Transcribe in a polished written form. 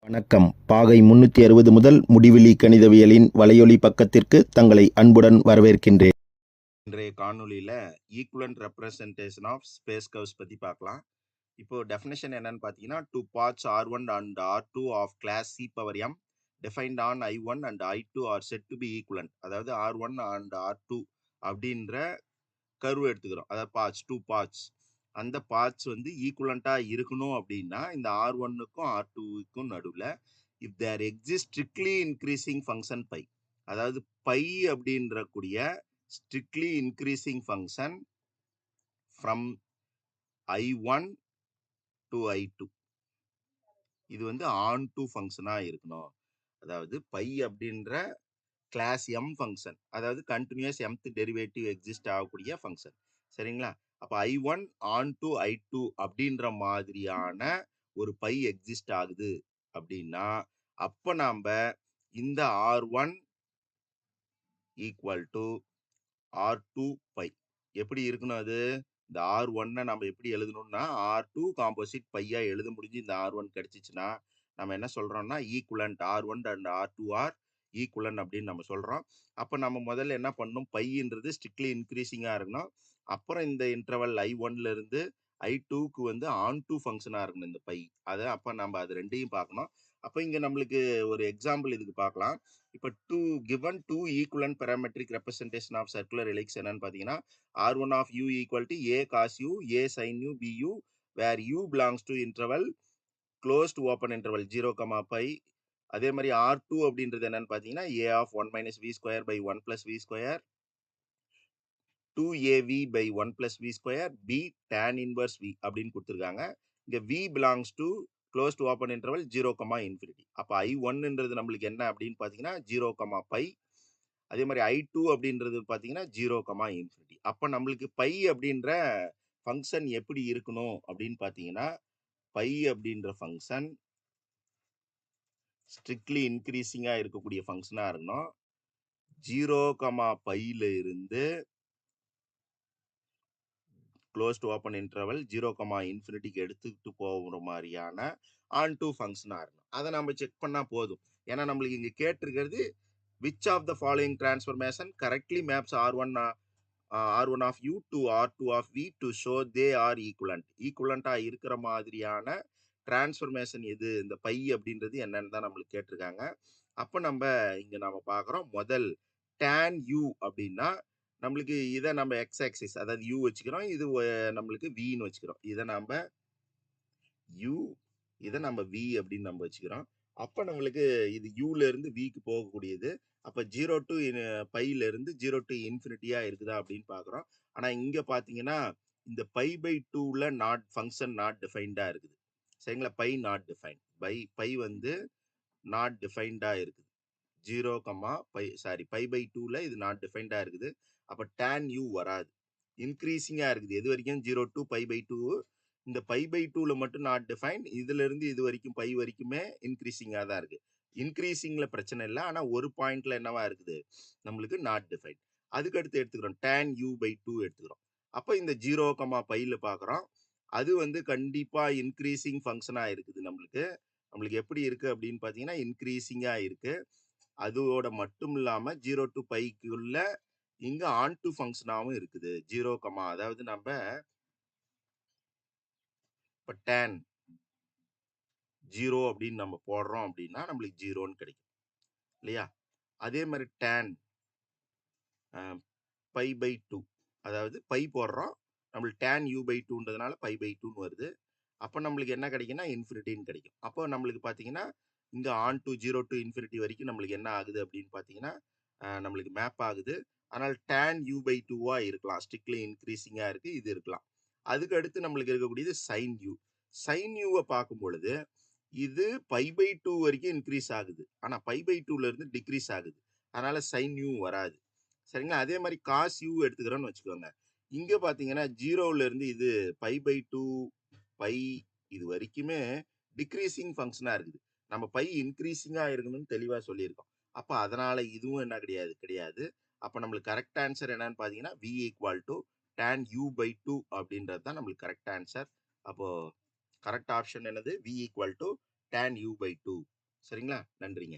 வணக்கம். பாகை 360 முதல் முடிவிலி கணிதவியலின் வலையொலி பக்கத்திற்கு தங்களை அன்புடன் வரவேற்கின்றேன். இன்றைய காணொளியில equivalent representation of space curves பத்தி பார்க்கலாம். இப்போ டெஃபினேஷன் என்னன்னு பார்த்தீங்கன்னா, two paths R1 and R2 of class C power m defined on I1 and I2 are said to be equivalent. அதாவது R1 and R2 அப்படின்ற கர்வ் எடுத்துக்கிறோம். அதாவது பாத்ஸ், டூ பாத்ஸ். அந்த பாத்ஸ் வந்து ஈக்குவலண்டா இருக்கணும் அப்படின்னா இந்த R1க்கும் R2க்கும் நடுவில் if there exists strictly increasing function pi, அதாவது பை அப்படின்ற கூடிய strictly increasing function from I1 to I2, இது வந்து on to ஃபங்க்ஷனா இருக்கணும். அதாவது பை அப்படின்ற கிளாஸ் எம் ஃபங்க்ஷன், அதாவது கண்டினியூஸ் mth டெரிவேட்டிவ் எக்ஸிஸ்ட் ஆகக்கூடிய ஃபங்க்ஷன். சரிங்களா? அப்போ I1 on to I2 அப்படின்ற மாதிரியான ஒரு பை எக்ஸிஸ்ட் ஆகுது அப்படின்னா அப்ப நாம இந்த R1 equal to R2 by எப்படி இருக்கணும்? அது இந்த R1 நம்ம எப்படி எழுதணும்னா R2 காம்போசிட் பையா எழுத முடிஞ்சு இந்த R1 கிடைச்சிச்சுன்னா நம்ம என்ன சொல்றோம்னா equivalent R1 and R2 R ஈக்குவலன் அப்படின்னு நம்ம சொல்றோம். அப்ப நம்ம முதல்ல என்ன பண்ணணும், பைன்றது ஸ்ட்ரிக்ட்லி இன்க்ரீசிங்கா இருக்கணும். அப்புறம் இந்த இன்டர்வல் I1ல இருந்து I2க்கு வந்து ஆன் டூ ஃபங்க்ஷனா இருக்கணும் இந்த பை. அதை அப்ப நம்ம அது ரெண்டையும் பார்க்கணும். அப்ப இங்க நம்மளுக்கு ஒரு எக்ஸாம்பிள் இதுக்கு பார்க்கலாம். இப்ப given two equivalent parametric representation of circular helix என்னன்னு பாத்தீங்கன்னா R1 of u equal to a cos u, a sin u, bu, where u belongs to interval close to open interval 0, pi. அதே மாதிரி R2 அப்படின்றது என்னன்னு பாத்தீங்கன்னா a of 1 minus v square by 1 plus v square, 2av by 1 plus v square, b tan inverse v அப்படின்னு கொடுத்துருக்காங்க. இங்க v belongs to close to open interval 0, infinity. அப்ப I1ன்றது நம்மளுக்கு என்ன அப்படின்னு பாத்தீங்கன்னா 0, pi. அதே மாதிரி I2 அப்படின்றது பாத்தீங்கன்னா 0, infinity. அப்ப நம்மளுக்கு பை அப்படின்ற ஃபங்க்ஷன் எப்படி இருக்கணும் அப்படின்னு பாத்தீங்கன்னா பை அப்படின்ற ஃபங்க்ஷன் ஸ்ட்ரிக்ட்லி இன்க்ரீசிங்கா இருக்கக்கூடிய ஃபங்க்ஷனா இருக்கணும். 0, பையில இருந்து க்ளோஸ் டு ஓப்பன் இன்டர்வல் 0, இன்ஃபினிட்டிக்கு எடுத்துக்கிட்டு போகிற மாதிரியான ஆன் டூ ஃபங்க்ஷனா இருக்கணும். அதை நம்ம செக் பண்ணா போதும். ஏன்னா நம்மளுக்கு இங்க கேட்டிருக்கிறது which of the following transformation correctly maps R1 of u to R2 of v to show they are equivalent. ஈக்குவலண்டா இருக்கிற மாதிரியான டிரான்ஸ்ஃபர்மேஷன் எது, இந்த பை அப்படின்றது என்னன்னு தான் நம்மளுக்கு கேட்டிருக்காங்க. அப்ப நம்ம பார்க்குறோம் முதல் tan u அப்படின்னா நம்மளுக்கு இதை நம்ம எக்ஸ் ஆக்சிஸ் அதாவது u வச்சுக்கிறோம், இது நம்மளுக்கு vன்னு வச்சுக்கிறோம். இதை நம்ம u, இதை நம்ம v அப்படின்னு நம்ம வச்சுக்கிறோம். அப்ப நம்மளுக்கு இது யூல இருந்து விக்கு போகக்கூடியது. அப்ப 0 டு பையில இருந்து 0 டு இன்ஃபினிட்டியா இருக்குதா அப்படின்னு பாக்குறோம். ஆனா இங்க பாத்தீங்கன்னா இந்த பை பை 2ல நாட் ஃபங்க்ஷன் நாட் டிஃபைன்டா இருக்குது. சரிங்களா? பை நாட் டிஃபைன், பை வந்து நாட் டிஃபைன்டா இருக்குது. 0, பை பை 2ல இது நாட் டிஃபைன்டா இருக்குது. அப்ப tan u வராது, இன்க்ரீசிங்கா இருக்குது. எது வரைக்கும் 0 டு பை பை 2. இந்த பை பை 2ல மட்டும் நாட் டிஃபைன், இதுல இருந்து இது வரைக்கும் பை வரைக்குமே இன்க்ரீசிங்கா தான் இருக்கு. இன்க்ரீசிங்ல பிரச்சனை இல்லை, ஆனா ஒரு பாயிண்ட்ல என்னவா இருக்குது நம்மளுக்கு நாட் டிஃபைன். அதுக்கு அடுத்து எடுத்துக்கிறோம் tan u by 2 எடுத்துக்கிறோம். அப்ப இந்த 0, பையில பாக்குறோம், அது வந்து கண்டிப்பா இன்க்ரீசிங் ஃபங்க்ஷனா இருக்குது. நம்மளுக்கு எப்படி இருக்கு அப்படின்னு பாத்தீங்கன்னா இன்க்ரீசிங்கா இருக்கு. அதோட மட்டும் இல்லாம 0 டு பைக்குள்ள இங்க ஆன் டு ஃபங்க்ஷனாவும் இருக்குது. 0, அதாவது நம்ம இப்ப tan 0 அப்படின்னு நம்ம போடுறோம் அப்படின்னா நம்மளுக்கு 0ன்னு கிடைக்கும் இல்லையா? அதே மாதிரி tan பை பை 2, அதாவது பை போடுறோம், நம்மளுக்கு tan u by 2ன்றதுனால பை பை 2ன்னு வருது. அப்போ நம்மளுக்கு என்ன கிடைக்குன்னா இன்ஃபினிட்டின்னு கிடைக்கும். அப்போ நம்மளுக்கு பார்த்தீங்கன்னா இங்க ஆன் டு 0 டு இன்ஃபினிட்டி வரைக்கும் நம்மளுக்கு என்ன ஆகுது அப்படின்னு பார்த்தீங்கன்னா நம்மளுக்கு மேப் ஆகுது. அதனால tan u by 2வா இருக்கலாம், ஸ்ட்ரிக்ட்லி இன்க்ரீசிங்கா இருக்கு, இது இருக்கலாம். அதுக்கு அடுத்து நம்மளுக்கு இருக்கக்கூடியது sin u. sin u-வை பார்க்கும் பொழுது இது பை பை 2 வரைக்கும் இன்க்ரீஸ் ஆகுது, ஆனா பை பை 2ல இருந்து டிக்ரீஸ் ஆகுது. அதனால sin u வராது. சரிங்களா? அதே மாதிரி cos u எடுத்துக்கிறோம்னு வச்சுக்கோங்க. இங்க பாத்தீங்கன்னா 0ல இருந்து இது பை பை 2 பை இது வரைக்குமே டிக்ரீசிங் ஃபங்க்ஷனா இருக்குது. நம்ம பை இன்க்ரீசிங்கா இருக்கணும்னு தெளிவா சொல்லியிருக்கோம். அப்ப அதனால இதுவும் என்ன கிடையாது. அப்ப நம்மளுக்கு கரெக்ட் ஆன்சர் என்னன்னு பாத்தீங்கன்னா v equal to tan u by 2 அப்படின்றது தான் நம்மளுக்கு கரெக்ட் ஆன்சர். அப்போ கரெக்ட் ஆப்ஷன் என்னது? v equal to tan u by 2. சரிங்களா? நன்றிங்க.